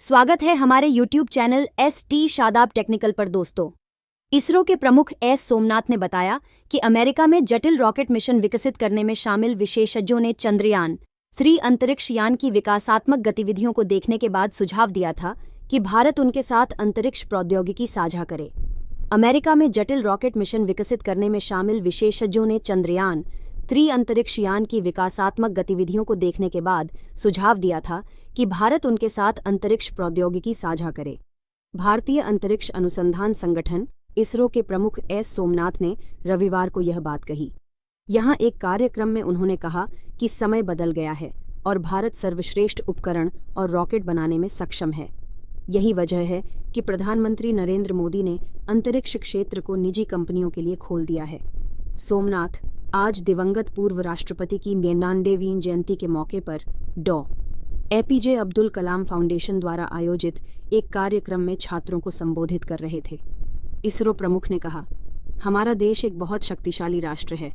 स्वागत है हमारे YouTube channel ST Shadab technical पर दोस्तों। इसरो के प्रमुख एस सोमनाथ ने बताया कि अमेरिका में जटिल रॉकेट मिशन विकसित करने में शामिल विशेषज्ञों ने चंद्रयान 3 अंतरिक्ष यान की विकासात्मक गतिविधियों को देखने के बाद सुझाव दिया था कि भारत उनके साथ अंतरिक्ष प्रौद्योगिकी साझा करे। अमेरिका में जटिल रॉकेट मिशन विकसित करने में शामिल विशेषज्ञों ने चंद्रयान 3 अंतरिक्ष यान की विकासात्मक गतिविधियों को देखने के बाद सुझाव दिया था कि भारत उनके साथ अंतरिक्ष प्रौद्योगिकी साझा करे। भारतीय अंतरिक्ष अनुसंधान संगठन इसरो के प्रमुख एस सोमनाथ ने रविवार को यह बात कही। यहां एक कार्यक्रम में उन्होंने कहा कि समय बदल गया है और भारत सर्वश्रेष्ठ उपकरण और रॉकेट बनाने में सक्षम है। यही वजह है कि प्रधानमंत्री नरेंद्र मोदी ने अंतरिक्ष क्षेत्र को निजी कंपनियों के लिए खोल दिया है। सोमनाथ आज दिवंगत पूर्व राष्ट्रपति की 99वीं जयंती के मौके पर डॉ. APJ अब्दुल कलाम फाउंडेशन द्वारा आयोजित एक कार्यक्रम में छात्रों को संबोधित कर रहे थे। इसरो प्रमुख ने कहा, हमारा देश एक बहुत शक्तिशाली राष्ट्र है।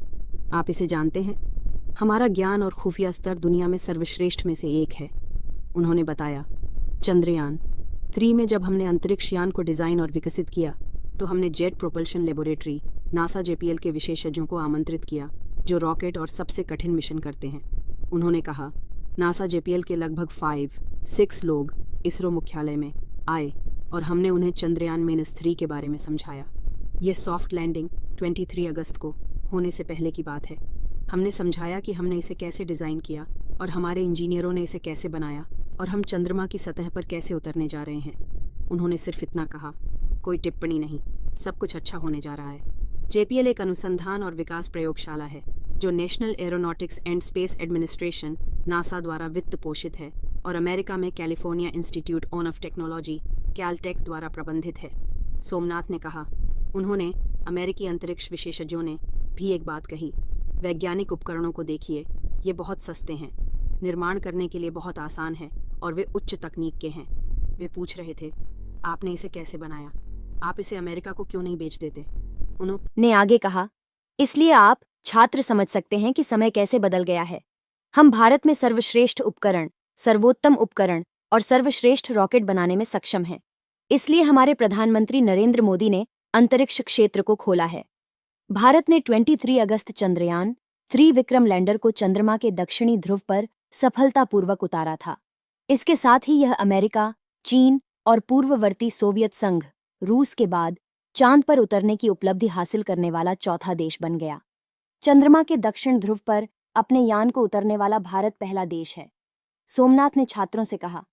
आप इसे जानते हैं। हमारा ज्ञान और खुफिया स्तर दुनिया में सर्वश्रेष्ठ में से एक है। उन्होंने बताया, चंद्रयान 3 में जब हमने अंतरिक्ष यान को डिजाइन और विकसित किया तो हमने jet propulsion laboratory NASA JPL के विशेषज्ञों को आमंत्रित किया जो रॉकेट और सबसे कठिन मिशन करते हैं। उन्होंने कहा, नासा JPL के लगभग 5-6 लोग इसरो मुख्यालय में आए और हमने उन्हें चंद्रयान -3 के बारे में समझाया। ये सॉफ्ट लैंडिंग 23 अगस्त को होने से पहले की बात है। हमने समझाया कि हमने इसे कैसे डिज़ाइन किया और हमारे इंजीनियरों ने इसे कैसे बनाया और हम चंद्रमा की सतह पर कैसे उतरने जा रहे हैं। उन्होंने सिर्फ इतना कहा, कोई टिप्पणी नहीं, सब कुछ अच्छा होने जा रहा है। JPL एक अनुसंधान और विकास प्रयोगशाला है जो national aeronautics and space administration NASA द्वारा वित्त पोषित है और अमेरिका में California institute of technology Caltech द्वारा प्रबंधित है। सोमनाथ ने कहा, उन्होंने अमेरिकी अंतरिक्ष विशेषज्ञों ने भी एक बात कही, वैज्ञानिक उपकरणों को देखिए, ये बहुत सस्ते हैं, निर्माण करने के लिए बहुत आसान है और वे उच्च तकनीक के हैं। वे पूछ रहे थे, आपने इसे कैसे बनाया? आप इसे अमेरिका को क्यों नहीं बेच देते? उन्होंने आगे कहा, इसलिए आप छात्र समझ सकते हैं कि समय कैसे बदल गया है। हम भारत में सर्वश्रेष्ठ उपकरण, सर्वोत्तम उपकरण और सर्वश्रेष्ठ रॉकेट बनाने में सक्षम हैं। इसलिए हमारे प्रधानमंत्री नरेंद्र मोदी ने अंतरिक्ष क्षेत्र को खोला है। भारत ने 23 अगस्त चंद्रयान 3 विक्रम लैंडर को चंद्रमा के दक्षिणी ध्रुव पर सफलतापूर्वक उतारा था। इसके साथ ही यह अमेरिका, चीन और पूर्ववर्ती सोवियत संघ रूस के बाद चांद पर उतरने की उपलब्धि हासिल करने वाला चौथा देश बन गया। चंद्रमा के दक्षिण ध्रुव पर अपने यान को उतरने वाला भारत पहला देश है। सोमनाथ ने छात्रों से कहा,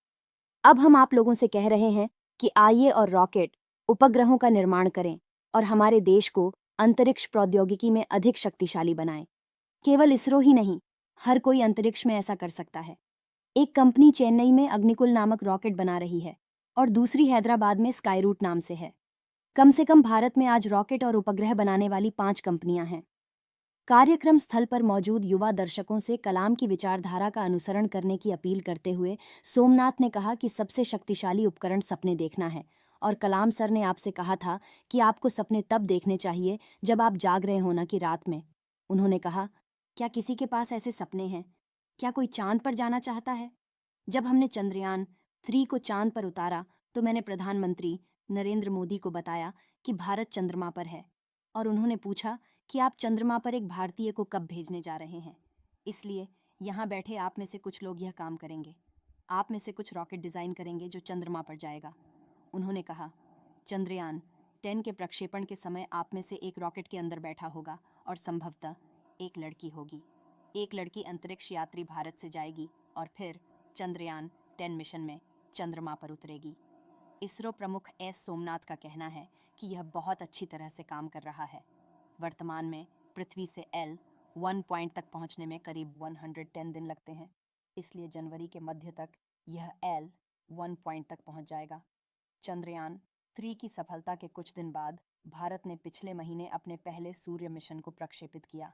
अब हम आप लोगों से कह रहे हैं कि आइए और रॉकेट, उपग्रहों का निर्माण करें और हमारे देश को अंतरिक्ष प्रौद्योगिकी में अधिक शक्तिशाली बनाएं। केवल इसरो ही नहीं, हर कोई अंतरिक्ष में ऐसा कर सकता है। एक कंपनी चेन्नई में अग्निकुल नामक रॉकेट बना रही है और दूसरी हैदराबाद में स्काईरूट नाम से है। कम से कम भारत में आज रॉकेट और उपग्रह बनाने वाली 5 कंपनियां हैं। कार्यक्रम स्थल पर मौजूद युवा दर्शकों से कलाम की विचारधारा का अनुसरण करने की अपील करते हुए सोमनाथ ने कहा कि सबसे शक्तिशाली उपकरण सपने देखना है और कलाम सर ने आपसे कहा था कि आपको सपने तब देखने चाहिए जब आप जाग रहे हो, ना कि रात में। उन्होंने कहा, क्या किसी के पास ऐसे सपने हैं? क्या कोई चांद पर जाना चाहता है? जब हमने चंद्रयान 3 को चांद पर उतारा तो मैंने प्रधानमंत्री नरेंद्र मोदी को बताया कि भारत चंद्रमा पर है और उन्होंने पूछा कि आप चंद्रमा पर एक भारतीय को कब भेजने जा रहे हैं। इसलिए यहाँ बैठे आप में से कुछ लोग यह काम करेंगे। आप में से कुछ रॉकेट डिज़ाइन करेंगे जो चंद्रमा पर जाएगा। उन्होंने कहा, चंद्रयान 10 के प्रक्षेपण के समय आप में से एक रॉकेट के अंदर बैठा होगा और संभवतः एक लड़की होगी। एक लड़की अंतरिक्ष यात्री भारत से जाएगी और फिर चंद्रयान 10 मिशन में चंद्रमा पर उतरेगी। इसरो प्रमुख एस सोमनाथ का कहना है कि यह बहुत अच्छी तरह से काम कर रहा है। वर्तमान में पृथ्वी से L1 पॉइंट तक पहुंचने में करीब 110 दिन लगते हैं। इसलिए जनवरी के मध्य तक यह L1 पॉइंट तक पहुंच जाएगा। चंद्रयान 3 की सफलता के कुछ दिन बाद भारत ने पिछले महीने अपने पहले सूर्य मिशन को प्रक्षेपित किया।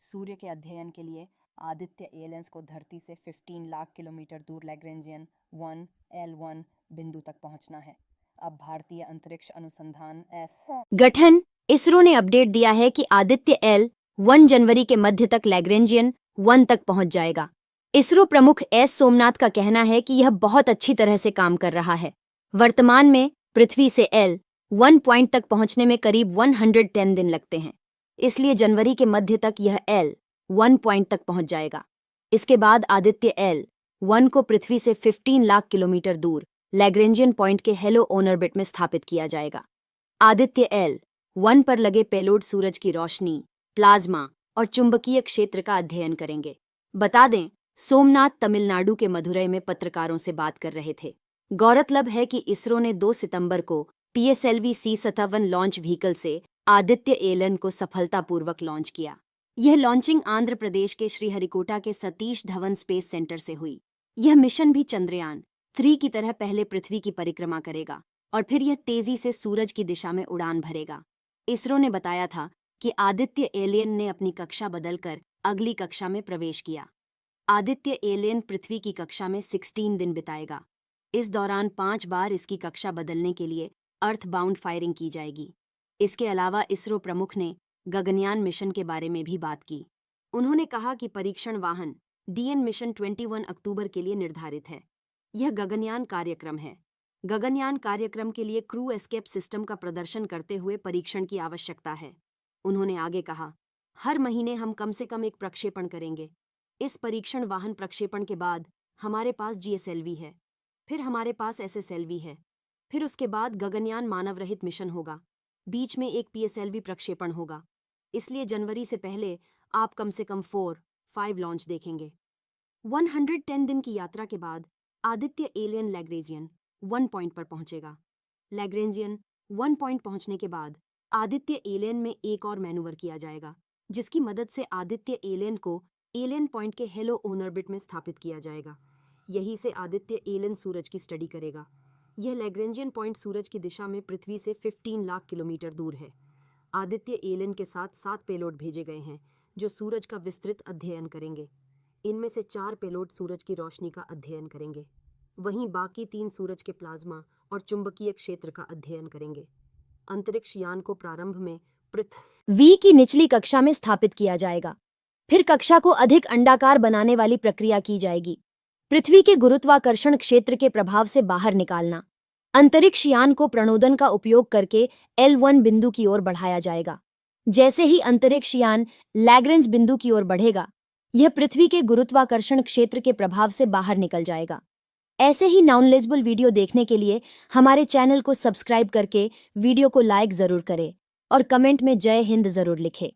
सूर्य के अध्ययन के लिए आदित्य एलियंस को धरती से 15 लाख किलोमीटर दूर लैग्रेंजियन 1 L1 बिंदु तक पहुंचना है। अब भारतीय अंतरिक्ष अनुसंधान गठन इसरो ने अपडेट दिया है कि आदित्य L1 जनवरी के मध्य तक लैग्रेंजियन 1 तक पहुंच जाएगा। इसरो प्रमुख एस सोमनाथ का कहना है कि यह बहुत अच्छी तरह से काम कर रहा है। वर्तमान में पृथ्वी से L1 पॉइंट तक पहुंचने में करीब 110 दिन लगते हैं, इसलिए जनवरी के मध्य तक यह L1 पॉइंट तक पहुंच जाएगा। इसके बाद आदित्य L1 को पृथ्वी से 15 लाख किलोमीटर दूर लैग्रेंजियन पॉइंट के हेलो ऑर्बिट में स्थापित किया जाएगा। आदित्य L1 पर लगे पेलोड सूरज की रोशनी, प्लाज्मा और चुंबकीय क्षेत्र का अध्ययन करेंगे। बता दें, सोमनाथ तमिलनाडु के मदुरई में पत्रकारों से बात कर रहे थे। गौरतलब है कि इसरो ने 2 सितंबर को PSLV-C57 लॉन्च व्हीकल से आदित्य L1 को सफलतापूर्वक लॉन्च किया। यह लॉन्चिंग आंध्र प्रदेश के श्रीहरिकोटा के सतीश धवन स्पेस सेंटर से हुई। यह मिशन भी चंद्रयान 3 की तरह पहले पृथ्वी की परिक्रमा करेगा और फिर यह तेजी से सूरज की दिशा में उड़ान भरेगा। इसरो ने बताया था कि आदित्य L1 ने अपनी कक्षा बदलकर अगली कक्षा में प्रवेश किया। आदित्य L1 पृथ्वी की कक्षा में 16 दिन बिताएगा। इस दौरान 5 बार इसकी कक्षा बदलने के लिए अर्थ बाउंड फायरिंग की जाएगी। इसके अलावा इसरो प्रमुख ने गगनयान मिशन के बारे में भी बात की। उन्होंने कहा कि परीक्षण वाहन DN मिशन 21 अक्टूबर के लिए निर्धारित है। यह गगनयान कार्यक्रम है। गगनयान कार्यक्रम के लिए क्रू एस्केप सिस्टम का प्रदर्शन करते हुए परीक्षण की आवश्यकता है। उन्होंने आगे कहा, हर महीने हम कम से कम एक प्रक्षेपण करेंगे। इस परीक्षण वाहन प्रक्षेपण के बाद हमारे पास GSLV है, फिर हमारे पास SSLV है, फिर उसके बाद गगनयान मानव रहित मिशन होगा, बीच में एक PSLV प्रक्षेपण होगा। इसलिए जनवरी से पहले आप कम से कम 4-5 लॉन्च देखेंगे। 110 दिन की यात्रा के बाद आदित्य L1 लैग्रेंजियन 1 पॉइंट पर पहुंचेगा। लैग्रेंजियन 1 पॉइंट पहुंचने के बाद आदित्य L1 में एक और मैनूवर किया जाएगा, जिसकी मदद से आदित्य L1 को L1 पॉइंट के हेलो ऑर्बिट में स्थापित किया जाएगा। यहीं से आदित्य L1 सूरज की स्टडी करेगा। यह लैग्रेंजियन पॉइंट सूरज की दिशा में पृथ्वी से 15 लाख किलोमीटर दूर है। आदित्य L1 के साथ 7 पेलोड भेजे गए हैं, जो सूरज का विस्तृत अध्ययन करेंगे। इनमें से 4 पेलोड सूरज की रोशनी का अध्ययन करेंगे, वहीं बाकी 3 सूरज के प्लाज्मा और चुंबकीय क्षेत्र का अध्ययन करेंगे। अंतरिक्ष यान को प्रारंभ में पृथ्वी की निचली कक्षा में स्थापित किया जाएगा। फिर कक्षा को अधिक अंडाकार बनाने वाली प्रक्रिया की जाएगी। पृथ्वी के गुरुत्वाकर्षण क्षेत्र के प्रभाव से बाहर निकालना। अंतरिक्ष यान को प्रणोदन का उपयोग करके L1 बिंदु की ओर बढ़ाया जाएगा। जैसे ही अंतरिक्ष यान लैग्रेंज बिंदु की ओर बढ़ेगा, यह पृथ्वी के गुरुत्वाकर्षण क्षेत्र के प्रभाव से बाहर निकल जाएगा। ऐसे ही नॉलेजेबल वीडियो देखने के लिए हमारे चैनल को सब्सक्राइब करके वीडियो को लाइक जरूर करें और कमेंट में जय हिंद जरूर लिखें।